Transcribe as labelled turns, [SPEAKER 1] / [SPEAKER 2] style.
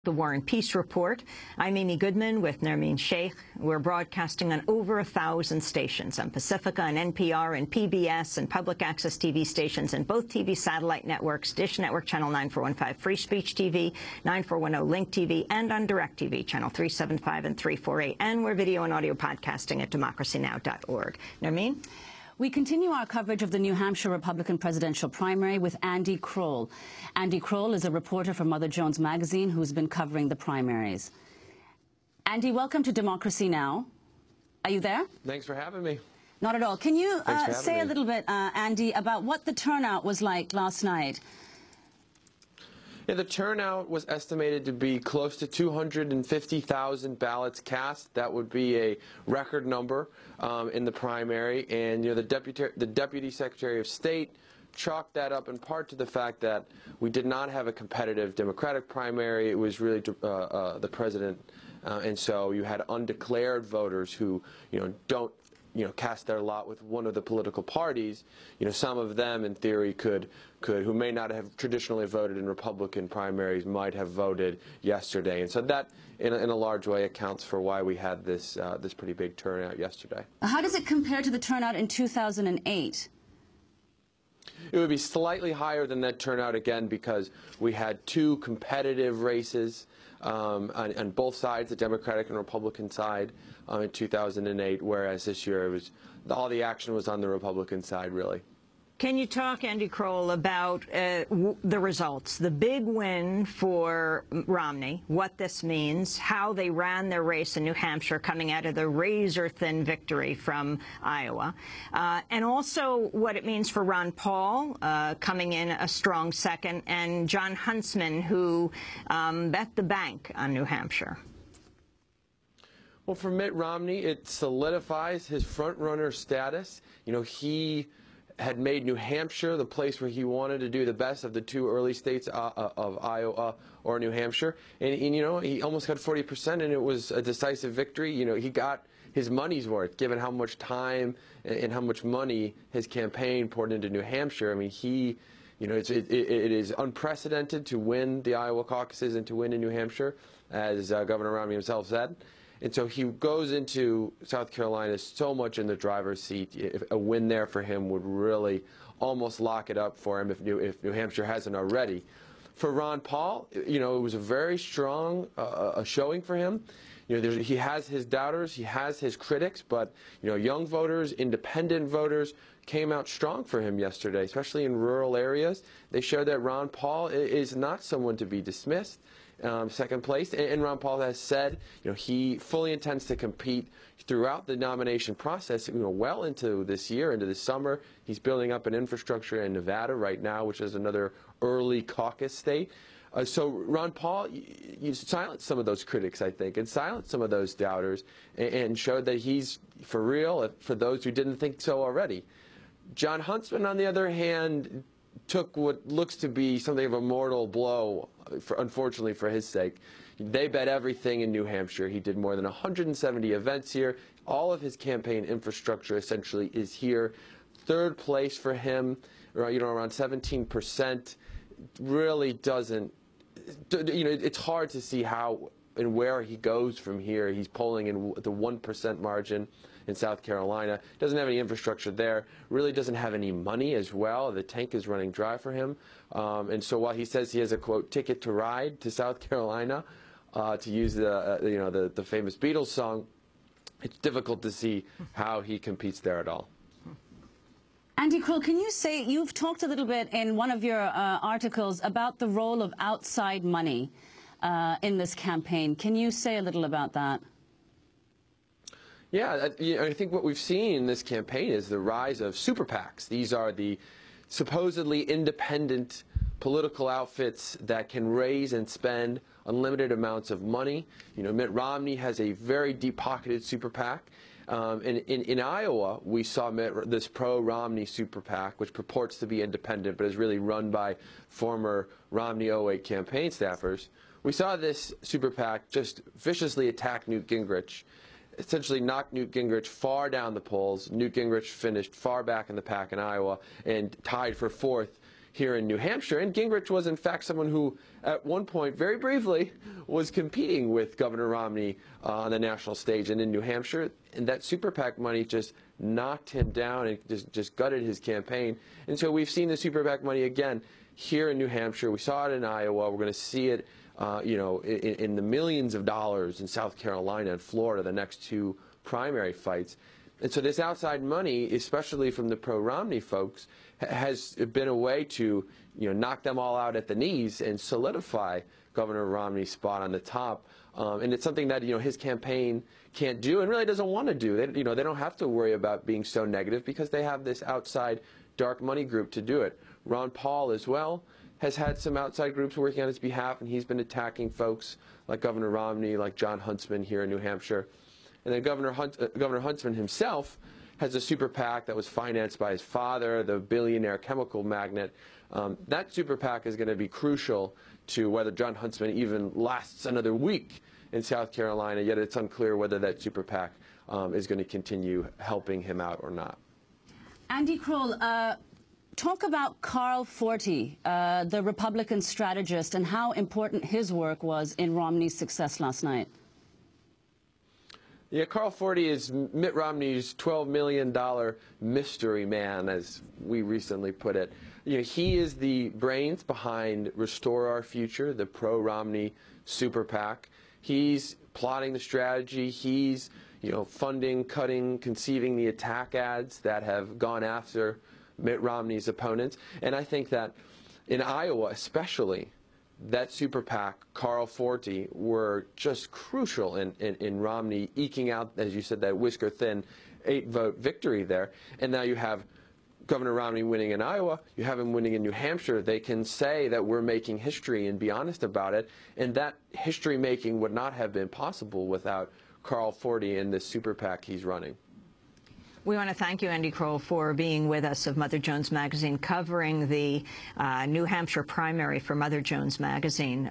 [SPEAKER 1] The War and Peace Report. I'm Amy Goodman with Nermeen Sheikh. We're broadcasting on over 1,000 stations on Pacifica and NPR and PBS and public access TV stations and both TV satellite networks, Dish Network Channel 9415, Free Speech TV, 9410 Link TV, and on DirecTV, Channel 375 and 348. And we're video and audio podcasting at democracynow.org. Nermeen?
[SPEAKER 2] We continue our coverage of the New Hampshire Republican presidential primary with Andy Kroll. Andy Kroll is a reporter for Mother Jones magazine who's been covering the primaries. Andy, welcome to Democracy Now! Are you there?
[SPEAKER 3] Thanks for having me.
[SPEAKER 2] Not at all. Can you say a little bit, Andy, about what the turnout was like last night?
[SPEAKER 3] Yeah, the turnout was estimated to be close to 250,000 ballots cast. That would be a record number in the primary. And the Deputy Secretary of State chalked that up in part to the fact that we did not have a competitive Democratic primary. It was really the president, and so you had undeclared voters who don't cast their lot with one of the political parties. Some of them, in theory, who may not have traditionally voted in Republican primaries, might have voted yesterday. And so that, in a large way, accounts for why we had this pretty big turnout yesterday.
[SPEAKER 2] How does it compare to the turnout in 2008?
[SPEAKER 3] It would be slightly higher than that turnout, again, because we had two competitive races on both sides, the Democratic and Republican side, in 2008, whereas this year all the action was on the Republican side, really.
[SPEAKER 1] Can you talk, Andy Kroll, about the results, the big win for Romney, what this means, how they ran their race in New Hampshire coming out of the razor-thin victory from Iowa, and also what it means for Ron Paul coming in a strong second, and Jon Huntsman, who bet the bank on New Hampshire?
[SPEAKER 3] Well, for Mitt Romney, it solidifies his front-runner status. He had made New Hampshire the place where he wanted to do the best of the two early states of Iowa or New Hampshire. And he almost got 40%, and it was a decisive victory. He got his money's worth, given how much time and how much money his campaign poured into New Hampshire. I mean, it is unprecedented to win the Iowa caucuses and to win in New Hampshire, as Governor Romney himself said. And so he goes into South Carolina so much in the driver's seat. If a win there for him would really almost lock it up for him if New Hampshire hasn't already. For Ron Paul, it was a very strong showing for him. He has his doubters, he has his critics, but young voters, independent voters came out strong for him yesterday, especially in rural areas. They showed that Ron Paul is not someone to be dismissed. Second place, and Ron Paul has said he fully intends to compete throughout the nomination process, well into this year, into the summer. He's building up an infrastructure in Nevada right now, which is another early caucus state. So Ron Paul, you silenced some of those critics, I think, and silenced some of those doubters, and showed that he's for real for those who didn't think so already. Jon Huntsman, on the other hand, took what looks to be something of a mortal blow, unfortunately for his sake. They bet everything in New Hampshire. He did more than 170 events here. All of his campaign infrastructure essentially is here. Third place for him, around 17%. Really doesn't, it's hard to see how and where he goes from here. He's polling in the 1% margin in South Carolina. Doesn't have any infrastructure there. Really doesn't have any money as well. The tank is running dry for him. And so while he says he has a, quote, ticket to ride to South Carolina, to use the famous Beatles song, it's difficult to see how he competes there at all.
[SPEAKER 2] Andy Kroll, can you say, you've talked a little bit in one of your articles about the role of outside money in this campaign. Can you say a little about that?
[SPEAKER 3] Yeah, I think what we've seen in this campaign is the rise of super PACs. These are the supposedly independent political outfits that can raise and spend unlimited amounts of money. Mitt Romney has a very deep-pocketed super PAC. In Iowa, we saw this pro-Romney super PAC, which purports to be independent, but is really run by former Romney 08 campaign staffers. We saw this super PAC just viciously attack Newt Gingrich, essentially knocked Newt Gingrich far down the polls. Newt Gingrich finished far back in the pack in Iowa and tied for fourth here in New Hampshire. And Gingrich was, in fact, someone who, at one point, very briefly, was competing with Governor Romney on the national stage and in New Hampshire. And that super PAC money just knocked him down and just gutted his campaign. And so we've seen the super PAC money again here in New Hampshire. We saw it in Iowa. We're going to see it, in the millions of dollars in South Carolina and Florida, the next two primary fights. And so this outside money, especially from the pro-Romney folks, has been a way to, knock them all out at the knees and solidify Governor Romney's spot on the top. And it's something that, his campaign can't do and really doesn't want to do. They don't have to worry about being so negative because they have this outside dark money group to do it. Ron Paul, as well, has had some outside groups working on his behalf, and he's been attacking folks like Governor Romney, like John Huntsman here in New Hampshire. And then Governor Huntsman himself has a super PAC that was financed by his father, the billionaire chemical magnate. That super PAC is going to be crucial to whether John Huntsman even lasts another week in South Carolina, yet it's unclear whether that super PAC is going to continue helping him out or not.
[SPEAKER 2] Andy Kroll, talk about Carl Forty, the Republican strategist, and how important his work was in Romney's success last night.
[SPEAKER 3] Yeah, Carl Forty is Mitt Romney's $12 million mystery man, as we recently put it. He is the brains behind Restore Our Future, the pro-Romney super PAC. He's plotting the strategy. He's, funding, cutting, conceiving the attack ads that have gone after Mitt Romney's opponents. And I think that in Iowa especially, that super PAC, Carl Forty, were just crucial in Romney eking out, as you said, that whisker-thin 8-vote victory there. And now you have Governor Romney winning in Iowa, you have him winning in New Hampshire. They can say that we're making history and be honest about it. And that history-making would not have been possible without Carl Forty and this super PAC he's running.
[SPEAKER 1] We want to thank you, Andy Kroll, for being with us of Mother Jones Magazine, covering the New Hampshire primary for Mother Jones Magazine.